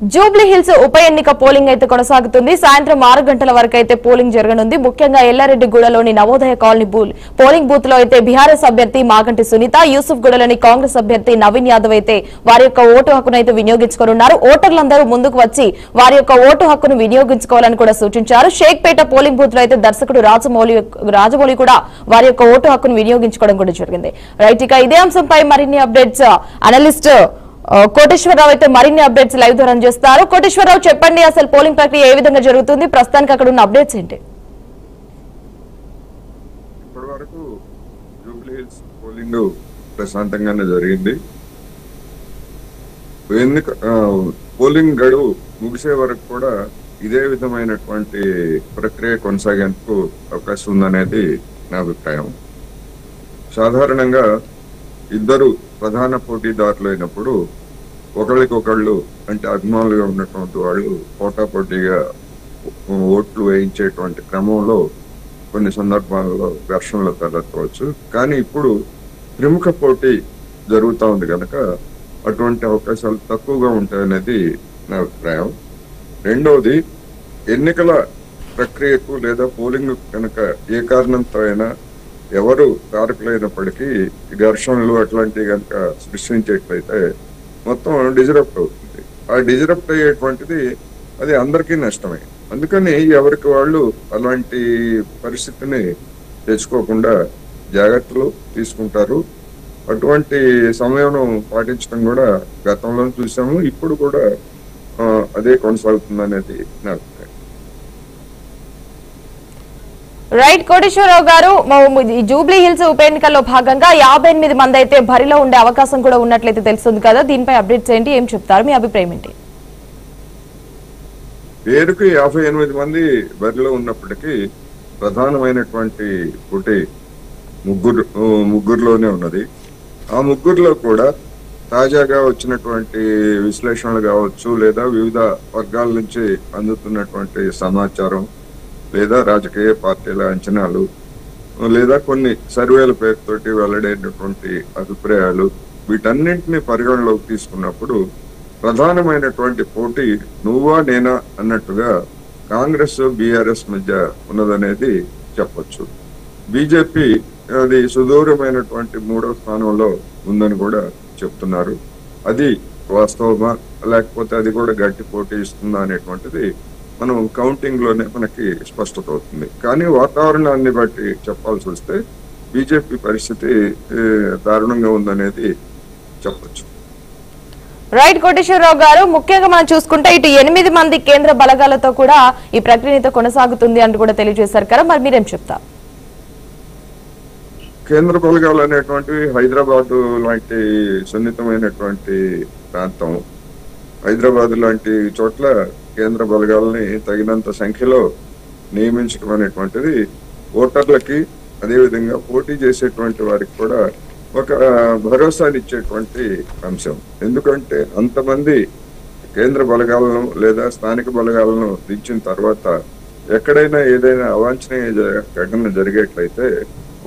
Jubilee hills ఉప ఎన్నిక polling అయితే కొనసాగుతుంది. సాయంత్రం 6 గంటల వరకు అయితే పోలింగ్ జరగనుంది. ముఖ్యంగా ఎల్లారెడ్డిగూడలోని నవోదయ కాలనీ పోలింగ్ బూత్ లో అయితే బీఆర్ఎస్ అభ్యర్థి మాగంటి సునీత, యూసుఫ్ గూడలోని కాంగ్రెస్ అభ్యర్థి నవీన్ యాదవ్ అయితే వారి యొక్క ఓటు హక్కును అయితే వినియోగించుకోనున్నారు. ఓటర్లందరూ ముందుకు వచ్చి వారి యొక్క ఓటు హక్కును వినియోగించుకోవాలని కూడా సూచించారు. షేక్పేట పోలింగ్ బూత్ లో అయితే దర్శకుడు రాజమౌళి కూడా వారి యొక్క ఓటు హక్కును వినియోగించుకోవడం కూడా జరిగింది. రైట్, ఇక ఇదే అంశంపై మరిన్ని అప్డేట్స్ అనలిస్ట్ కోటేశ్వరరావు అయితే మరిన్ని అప్డేట్స్ లైవ్ ద్వారా చేస్తారు. కోటేశ్వరరావు, చెప్పండి, అసలు పోలింగ్ ప్రక్రియ ఏ విధంగా జరుగుతుంది, ప్రస్తుతానికి అక్కడ ఉన్న అప్డేట్స్ ఏంటి? ఇప్పటి వరకు జూబ్లీ హిల్స్ పోలింగ్ ప్రశాంతంగానే జరిగింది. పోలింగ్ గడువు ముగిసే వరకు కూడా ఇదే విధమైనటువంటి ప్రక్రియ కొనసాగేందుకు అవకాశం ఉందనేది నా అభిప్రాయం. సాధారణంగా ఇద్దరు ప్రధాన పోటీదారులు అయినప్పుడు ఒకళ్ళకొకళ్ళు అంటే అభిమానులుగా ఉన్నటువంటి వాళ్ళు పోటాపోటీగా ఓట్లు వేయించేటువంటి క్రమంలో కొన్ని సందర్భాల్లో ఘర్షణలు తలెత్తవచ్చు. కానీ ఇప్పుడు ప్రముఖ పోటీ జరుగుతూ ఉంది కనుక అటువంటి అవకాశాలు తక్కువగా ఉంటాయనేది నా అభిప్రాయం. రెండవది, ఎన్నికల ప్రక్రియకు లేదా పోలింగ్ కనుక ఏ కారణంతో అయినా ఎవరు కారకులైనప్పటికీ ఘర్షణలు అట్లాంటివి కనుక సృష్టించేట్లయితే మొత్తం డిజరప్ట్ అవుతుంది. ఆ డిజరప్ట్ అయ్యేటువంటిది అది అందరికీ నష్టమే. అందుకని ఎవరికి వాళ్ళు అలాంటి పరిస్థితిని తెచ్చుకోకుండా జాగ్రత్తలు తీసుకుంటారు. అటువంటి సమయం పాటించడం కూడా గతంలో చూసాము, ఇప్పుడు కూడా అదే కొనసాగుతుంది అనేది నా అభిప్రాయం. రైట్, కోటేశ్వరరావు గారు, జూబ్లీ హిల్స్ ఉప ఎన్నికల్లో భాగంగా 58 మంది అయితే బరిలో ఉండే అవకాశం కూడా ఉన్నట్లయితే తెలుస్తుంది కదా, దీనిపై అప్డేట్స్ ఏంటి, ఏం చెప్తారు, మీ అభిప్రాయం ఏంటి? పేరుకి 58 మంది బరిలో ఉన్నప్పటికీ ప్రధానమైనటువంటి పోటీ ముగ్గురులోనే ఉన్నది. ఆ ముగ్గురులో కూడా తాజాగా వచ్చినటువంటి విశ్లేషణలు కావచ్చు, లేదా వివిధ వర్గాల నుంచి అందుతున్నటువంటి సమాచారం, లేదా రాజకీయ పార్టీల అంచనాలు, లేదా కొన్ని సర్వేల పేరుతోటి వెల్లడైనటువంటి అభిప్రాయాలు, వీటన్నింటినీ పరిగణలోకి తీసుకున్నప్పుడు ప్రధానమైనటువంటి పోటీ నువ్వా నేనా అన్నట్టుగా కాంగ్రెస్ బీఆర్ఎస్ మధ్య ఉన్నదనేది చెప్పొచ్చు. బీజేపీ అది సుదూరమైనటువంటి 3వ స్థానంలో ఉందని కూడా చెప్తున్నారు. అది వాస్తవమా, లేకపోతే అది కూడా గట్టి పోటీ ఇస్తుందా అనేటువంటిది మనం కౌంటింగ్ లోనే మనకి స్పష్టత అవుతుంది. కానీ వాతావరణాన్ని బట్టి చెప్పాల్సి వస్తే బీజేపీ పరిస్థితి దారుణంగా ఉందనేది చెప్పొచ్చు. రైట్, కోటేశ్వరరావు గారు, ముఖ్యంగా మనం చూసుకుంటే ఇటు 8 మంది కేంద్ర బలగాలతో కూడా ఈ ప్రక్రియతో కొనసాగుతుంది అంటూ కూడా తెలియజేశారు కదా, మరి మీరేం చెప్తారు? కేంద్ర బలగాలు అనేటువంటివి హైదరాబాద్ లాంటి సున్నితమైనటువంటి ప్రాంతం. హైదరాబాద్ లాంటి చోట్ల కేంద్ర బలగాలని తగినంత సంఖ్యలో నియమించడం అనేటువంటిది ఓటర్లకి, అదేవిధంగా పోటీ చేసేటువంటి వారికి కూడా ఒక భరోసానిచ్చేటువంటి అంశం. ఎందుకంటే అంతమంది కేంద్ర బలగాలను లేదా స్థానిక బలగాలను దించిన తర్వాత ఎక్కడైనా ఏదైనా అవాంఛనీయ ఘటన జరిగేట్లయితే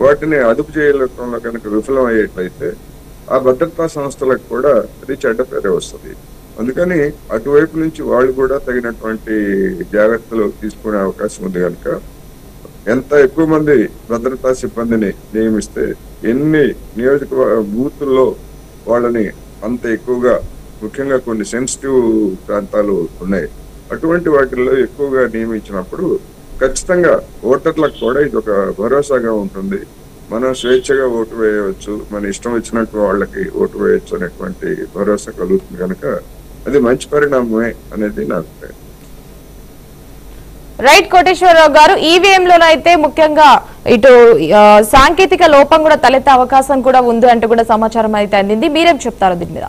వాటిని అదుపు చేయడంలో కనుక విఫలం అయ్యేట్లయితే ఆ భద్రతా సంస్థలకు కూడా అది చెడ్డ పేరే వస్తుంది. అందుకని అటువైపు నుంచి వాళ్ళు కూడా తగినటువంటి జాగ్రత్తలు తీసుకునే అవకాశం ఉంది కనుక ఎంత ఎక్కువ మంది భద్రతా సిబ్బందిని నియమిస్తే ఎన్ని బూతుల్లో వాళ్ళని అంత ఎక్కువగా, ముఖ్యంగా కొన్ని సెన్సిటివ్ ప్రాంతాలు ఉన్నాయి, అటువంటి వాటిల్లో ఎక్కువగా నియమించినప్పుడు ఖచ్చితంగా ఓటర్లకు కూడా ఇది ఒక భరోసాగా ఉంటుంది. మనం స్వేచ్ఛగా ఓటు వేయవచ్చు, మన ఇష్టం వచ్చినట్టు వాళ్ళకి ఓటు వేయచ్చు అనేటువంటి భరోసా కలుగుతుంది కనుక అది మంచి పరిణామమే అనేది నా అభిప్రాయం. రైట్, కోటేశ్వరరావు గారు, ఈవీఎం లోనైతే ముఖ్యంగా ఇటు సాంకేతిక లోపం కూడా తలెత్తే అవకాశం కూడా ఉంది అంటూ కూడా సమాచారం అయితే అందింది, మీరేం చెప్తారు దీని మీద?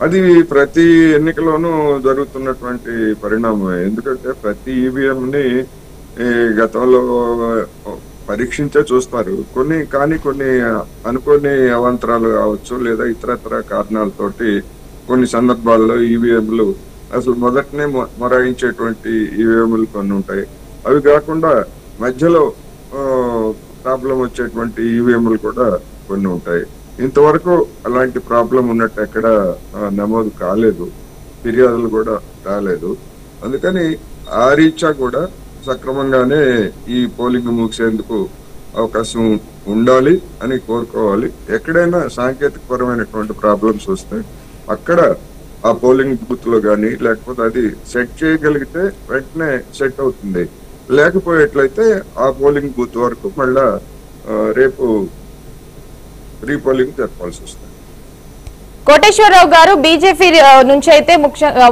అది ప్రతి ఎన్నికలోనూ జరుగుతున్నటువంటి పరిణామమే. ఎందుకంటే ప్రతి ఈవీఎం ని గతంలో పరీక్షించే చూస్తారు కొన్ని అనుకోని అవాంతరాలు కావచ్చు, లేదా ఇతరత్ర కారణాలతోటి కొన్ని సందర్భాల్లో ఈవీఎంలు అసలు మొదటనే మొరాయించేటువంటి ఈవీఎంలు కొన్ని ఉంటాయి. అవి కాకుండా మధ్యలో ప్రాబ్లం వచ్చేటువంటి ఈవీఎంలు కూడా కొన్ని ఉంటాయి. ఇంతవరకు అలాంటి ప్రాబ్లం ఉన్నట్టు ఎక్కడ నమోదు కాలేదు. ఫిర్యాదులు కూడా రాలేదు. అందుకని ఆ రీత్యా కూడా సక్రమంగానే ఈ పోలింగ్ ముగిసేందుకు అవకాశం ఉండాలి అని కోరుకోవాలి. ఎక్కడైనా సాంకేతిక పరమైనటువంటి ప్రాబ్లమ్స్ వస్తే అక్కడ ఆ పోలింగ్ బూత్ లో గానీ లేకపోతే అది సెట్ చేయగలిగితే వెంటనే సెట్ అవుతుంది. లేకపోయేట్లయితే ఆ పోలింగ్ బూత్ వరకు మళ్ళా రేపు రీపోలింగ్ జరపాల్సి వస్తుంది. కోటేశ్వరరావు గారు, బీజేపీ నుంచి అయితే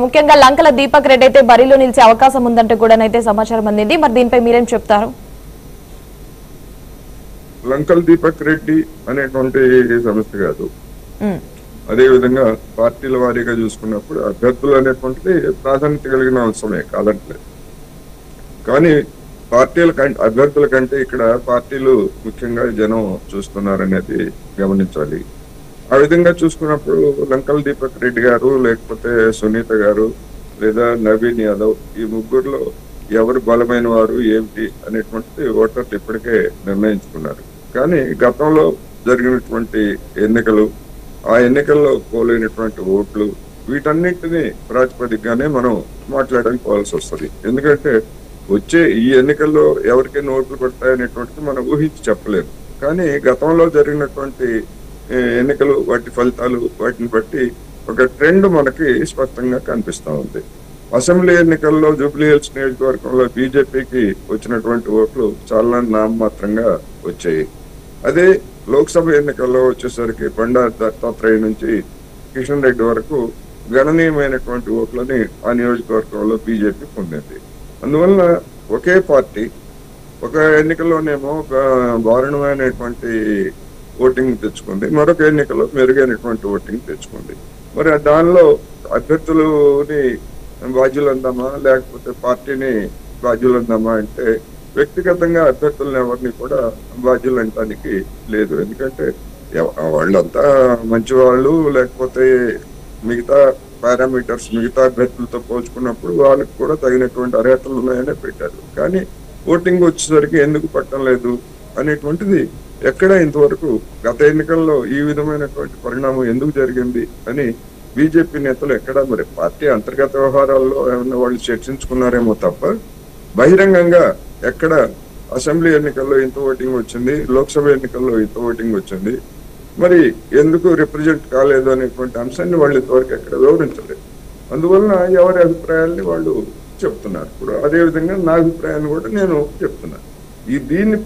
ముఖ్యంగా లంకల దీపక్ రెడ్డి అయితే బరిలో నిలిచే అవకాశం ఉందంటే కూడా అయితే సమాచారం అందింది. మరి దీనిపై మీరేం చెప్తారు? లంకల దీపక్ రెడ్డి అనేటువంటి సమస్య కాదు. అదే విధంగా పార్టీల వారీగా చూసుకున్నప్పుడు అభ్యర్థులు అనేటువంటిది ప్రాధాన్యత కలిగిన అంశమే కాదంటలేదు. కానీ అభ్యర్థుల కంటే ఇక్కడ పార్టీలు ముఖ్యంగా జనం చూస్తున్నారనేది గమనించాలి. ఆ విధంగా చూసుకున్నప్పుడు లంకల దీపక్ రెడ్డి గారు లేకపోతే సునీత గారు లేదా నవీన్ యాదవ్ ఈ ముగ్గురులో ఎవరు బలమైన వారు ఏమిటి అనేటువంటిది ఓటర్లు ఇప్పటికే నిర్ణయించుకున్నారు. కానీ గతంలో జరిగినటువంటి ఎన్నికలు, ఆ ఎన్నికల్లో పోలైనటువంటి ఓట్లు, వీటన్నింటినీ ప్రాతిపదికగానే మనం మాట్లాడడానికి పోవాల్సి వస్తుంది. ఎందుకంటే వచ్చే ఈ ఎన్నికల్లో ఎవరికైనా ఓట్లు పడతాయనేటువంటిది మనం ఊహించి చెప్పలేము. కానీ గతంలో జరిగినటువంటి ఎన్నికలు, వాటి ఫలితాలు, వాటిని బట్టి ఒక ట్రెండ్ మనకి స్పష్టంగా కనిపిస్తా ఉంది. అసెంబ్లీ ఎన్నికల్లో జూబ్లీ హిల్స్ నియోజకవర్గంలో బీజేపీకి వచ్చినటువంటి ఓట్లు చాలా నామమాత్రంగా వచ్చాయి. అదే లోక్సభ ఎన్నికల్లో వచ్చేసరికి బండారు దత్తాత్రేయ నుంచి కిషన్ రెడ్డి వరకు గణనీయమైనటువంటి ఓట్లని ఆ నియోజకవర్గంలో బీజేపీ పొందింది. అందువల్ల ఒకే పార్టీ ఒక ఎన్నికల్లోనేమో ఒక దారుణమైనటువంటి ఓటింగ్ తెచ్చుకుంది, మరొక ఎన్నికలో మెరుగైనటువంటి ఓటింగ్ తెచ్చుకుంది. మరి దానిలో అభ్యర్థులని బాధ్యులందామా లేకపోతే పార్టీని బాధ్యులందామా అంటే వ్యక్తిగతంగా అభ్యర్థులను ఎవరిని కూడా బాధ్యులు అనడానికి లేదు. ఎందుకంటే వాళ్ళంతా మంచి వాళ్ళు, లేకపోతే మిగతా పారామీటర్స్ మిగతా అభ్యర్థులతో పోల్చుకున్నప్పుడు వాళ్ళకి కూడా తగినటువంటి అర్హతలు ఉన్నాయనే పెట్టారు. కానీ ఓటింగ్ వచ్చేసరికి ఎందుకు పట్టడం లేదు అనేటువంటిది ఎక్కడ ఇంతవరకు గత ఎన్నికల్లో ఈ విధమైనటువంటి పరిణామం ఎందుకు జరిగింది అని బీజేపీ నేతలు ఎక్కడ మరి పార్టీ అంతర్గత వ్యవహారాల్లో ఏమన్నా వాళ్ళు చర్చించుకున్నారేమో తప్ప బహిరంగంగా ఎక్కడ అసెంబ్లీ ఎన్నికల్లో ఇంత ఓటింగ్ వచ్చింది, లోక్సభ ఎన్నికల్లో ఇంత ఓటింగ్ వచ్చింది, మరి ఎందుకు రిప్రజెంట్ కాలేదు అనేటువంటి అంశాన్ని వాళ్ళు ఇంతవరకు ఎక్కడ వివరించలేదు. అందువలన ఎవరి అభిప్రాయాల్ని వాళ్ళు చెప్తున్నారు. ఇప్పుడు అదేవిధంగా నా అభిప్రాయాన్ని కూడా నేను చెప్తున్నాను. దీన్ని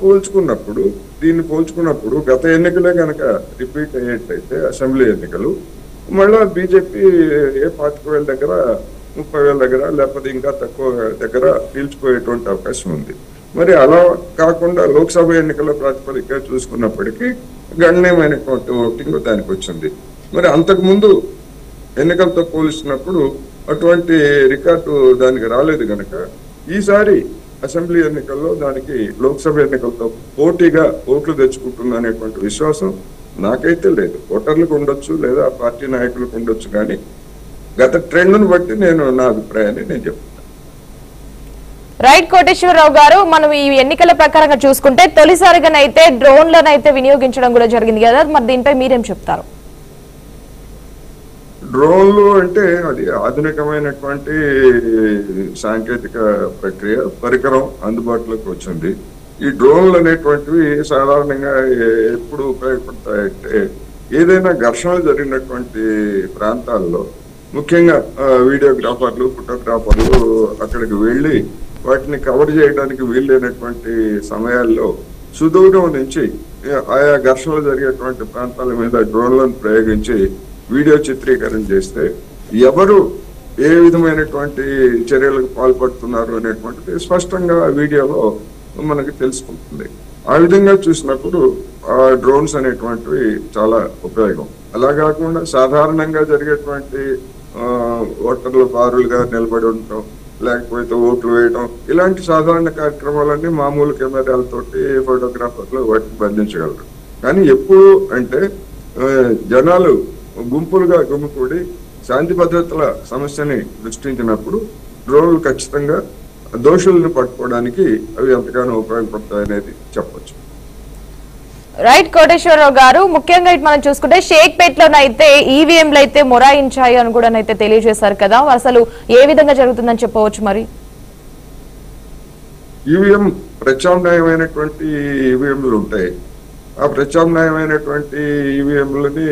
పోల్చుకున్నప్పుడు గత ఎన్నికలే కనుక రిపీట్ అయ్యేటైతే అసెంబ్లీ ఎన్నికలు మళ్ళా బీజేపీ 25,000 దగ్గర 30,000 దగ్గర లేకపోతే ఇంకా తక్కువ దగ్గర నిలిచిపోయేటువంటి అవకాశం ఉంది. మరి అలా కాకుండా లోక్సభ ఎన్నికల ప్రాతిపదికగా చూసుకున్నప్పటికీ గణనీయమైనటువంటి ఓటింగ్ దానికి వచ్చింది. మరి అంతకుముందు ఎన్నికలతో పోలిస్తున్నప్పుడు అటువంటి రికార్డు దానికి రాలేదు కనుక ఈసారి అసెంబ్లీ ఎన్నికల్లో దానికి లోక్సభ ఎన్నికలతో పోటీగా ఓట్లు తెచ్చుకుంటుంది అనేటువంటి విశ్వాసం నాకైతే లేదు. ఓటర్లకు ఉండొచ్చు లేదా పార్టీ నాయకులకు ఉండొచ్చు, కానీ గత ట్రెండ్ను బట్టి నా అభిప్రాయాన్ని నేను చెప్తాను. రైట్ కోటేశ్వరరావు గారు, మనం ఈ ఎన్నికల ప్రకారంగా చూసుకుంటే తొలిసారిగానైతే డ్రోన్లను అయితే వినియోగించడం కూడా జరిగింది కదా, మరి దీనిపై మీరేం చెప్తారు? డ్రోన్లు అంటే అది ఆధునికమైనటువంటి సాంకేతిక ప్రక్రియ, పరికరం అందుబాటులోకి వచ్చింది. ఈ డ్రోన్లు అనేటువంటివి సాధారణంగా ఎప్పుడు ఉపయోగపడతాయంటే ఏదైనా ఘర్షణలు జరిగినటువంటి ప్రాంతాల్లో ముఖ్యంగా వీడియోగ్రాఫర్లు, ఫోటోగ్రాఫర్లు అక్కడికి వెళ్ళి వాటిని కవర్ చేయడానికి వీలైనటువంటి సమయాల్లో సుదూరం నుంచి ఆయా ఘర్షణలు జరిగేటువంటి ప్రాంతాల మీద డ్రోన్లను ప్రయోగించి వీడియో చిత్రీకరణ చేస్తే ఎవరు ఏ విధమైనటువంటి చర్యలకు పాల్పడుతున్నారు అనేటువంటిది స్పష్టంగా వీడియోలో మనకి తెలుసుకుంటుంది. ఆ విధంగా చూసినప్పుడు ఆ డ్రోన్స్ అనేటువంటివి చాలా ఉపయోగం. అలా కాకుండా సాధారణంగా జరిగేటువంటి ఓటర్లు బారులుగా నిలబడి ఉండటం, లేకపోతే ఓట్లు వేయడం, ఇలాంటి సాధారణ కార్యక్రమాలన్నీ మామూలు కెమెరాలతోటి ఫోటోగ్రాఫర్లు వాటిని బంధించగలరు. కానీ ఎప్పుడు అంటే జనాలు గుంపులుగా గుమికూడి శాంతి భద్రతల సమస్యని దృష్టించినప్పుడు డ్రోన్లు ఖచ్చితంగా దోషులను పట్టుకోవడానికి అవి ఎంతగానో ఉపయోగపడతాయనేది చెప్పొచ్చు. రైట్ కోటేశ్వరరావు గారు, ముఖ్యంగా ఇటు మనం చూసుకుంటే షేక్పేట్లోనైతే ఈవీఎంలు అయితే మొరాయించాయి అని కూడా అయితే తెలియజేశారు కదా, అసలు ఏ విధంగా జరుగుతుందని చెప్పవచ్చు మరి? ఈవీఎం ప్రత్యామ్నాయమైనటువంటి ఈవీఎంలు ఉంటాయి. ఆ ప్రత్యామ్నాయమైనటువంటి ఈవీఎంలని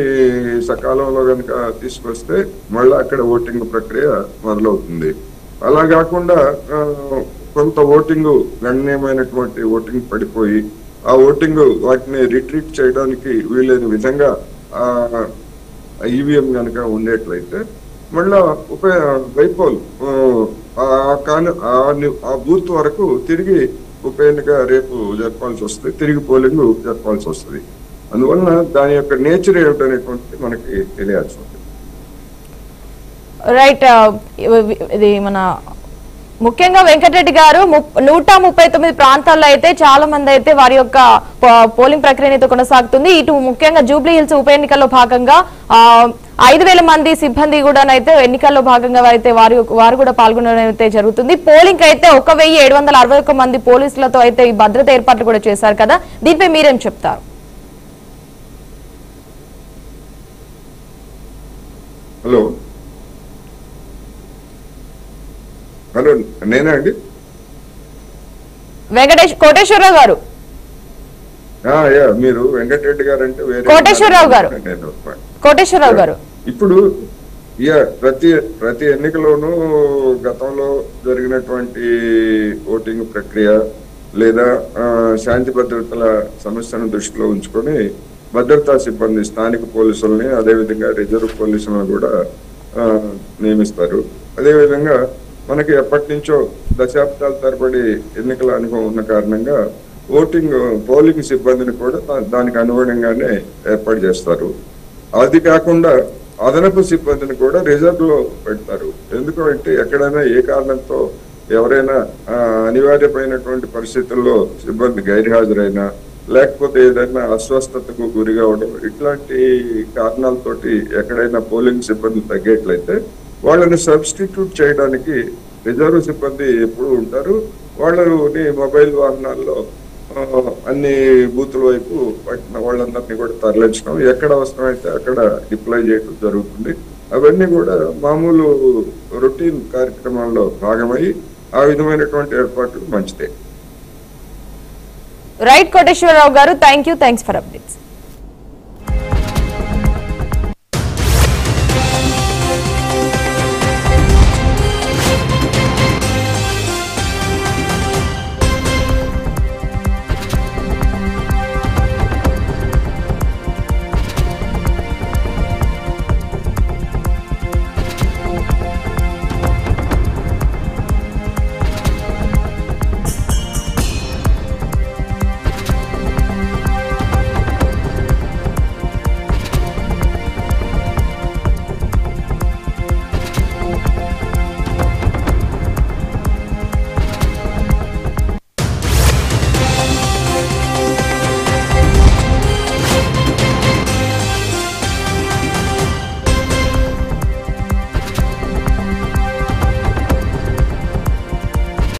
సకాలంలో కనుక తీసుకొస్తే మళ్ళీ అక్కడ ఓటింగ్ ప్రక్రియ మొదలవుతుంది. అలా కాకుండా కొంత ఓటింగ్ గణనీయమైనటువంటి ఓటింగ్ పడిపోయి ఆ ఓటింగ్ వాటిని రిట్రీట్ చేయడానికి వీలైన విధంగా ఈవీఎం కనుక ఉండేట్లయితే మళ్ళా బైపోల్ ఆ బూత్ వరకు తిరిగి ఉప ఎన్నిక రేపు జరపాల్సి వస్తుంది, తిరిగి పోలింగ్ జరపాల్సి వస్తుంది. అందువలన దాని యొక్క నేచర్ ఏమిటనేటువంటి మనకి తెలియాల్సి ఉంటుంది. రైట్, ఇది మన ముఖ్యంగా వెంకటరెడ్డి గారు 139 ప్రాంతాల్లో అయితే చాలా మంది అయితే వారి యొక్క పోలింగ్ ప్రక్రియ అయితే కొనసాగుతుంది. ఇటు ముఖ్యంగా జూబ్లీ హిల్స్ ఉప ఎన్నికల్లో భాగంగా 5,000 మంది సిబ్బంది కూడా అయితే ఎన్నికల్లో భాగంగా అయితే వారు కూడా పాల్గొనడం అయితే జరుగుతుంది. పోలింగ్ అయితే 1,761 మంది పోలీసులతో అయితే ఈ భద్రత ఏర్పాట్లు కూడా చేశారు కదా, దీనిపై మీరేం చెప్తారు? హలో హలో నేనా అండి? కోటేశ్వరరావు గారు. మీరు వెంకటరెడ్డి గారు అంటే కోటేశ్వరరావు గారు. ఇప్పుడు ప్రతి ఎన్నికలోనూ గతంలో జరిగినటువంటి ఓటింగ్ ప్రక్రియ లేదా శాంతి భద్రతల సమస్యను దృష్టిలో ఉంచుకొని భద్రతా సిబ్బంది స్థానిక పోలీసుల్ని అదేవిధంగా రిజర్వ్ పోలీసులను కూడా నియమిస్తారు. అదేవిధంగా మనకి ఎప్పటి నుంచో దశాబ్దాల తరబడి ఎన్నికల అనుభవం ఉన్న కారణంగా పోలింగ్ సిబ్బందిని కూడా దానికి అనుగుణంగానే ఏర్పాటు చేస్తారు. అది కాకుండా అదనపు సిబ్బందిని కూడా రిజర్వ్ లో పెడతారు. ఎందుకంటే ఎక్కడైనా ఏ కారణంతో ఎవరైనా అనివార్యమైనటువంటి పరిస్థితుల్లో సిబ్బంది గైర్హాజరైనా లేకపోతే ఏదైనా అస్వస్థతకు గురి కావడం ఇట్లాంటి కారణాలతోటి ఎక్కడైనా పోలింగ్ సిబ్బంది తగ్గేట్లయితే వాళ్ళని సబ్స్టిట్యూట్ చేయడానికి రిజర్వ్ సిబ్బంది ఎప్పుడు ఉంటారు. వాళ్ళని మొబైల్ వాహనాల్లో అన్ని బూతుల వైపు వాళ్ళందరినీ కూడా తరలించడం, ఎక్కడ అవసరమైతే అక్కడ డిప్లాయ్ చేయడం జరుగుతుంది. అవన్నీ కూడా మామూలు రొటీన్ కార్యక్రమాల్లో భాగమై ఆ విధమైనటువంటి ఏర్పాట్లు మంచిదే. రైట్ కోటేశ్వరరావు గారు, థ్యాంక్స్ ఫర్ అప్డేట్స్.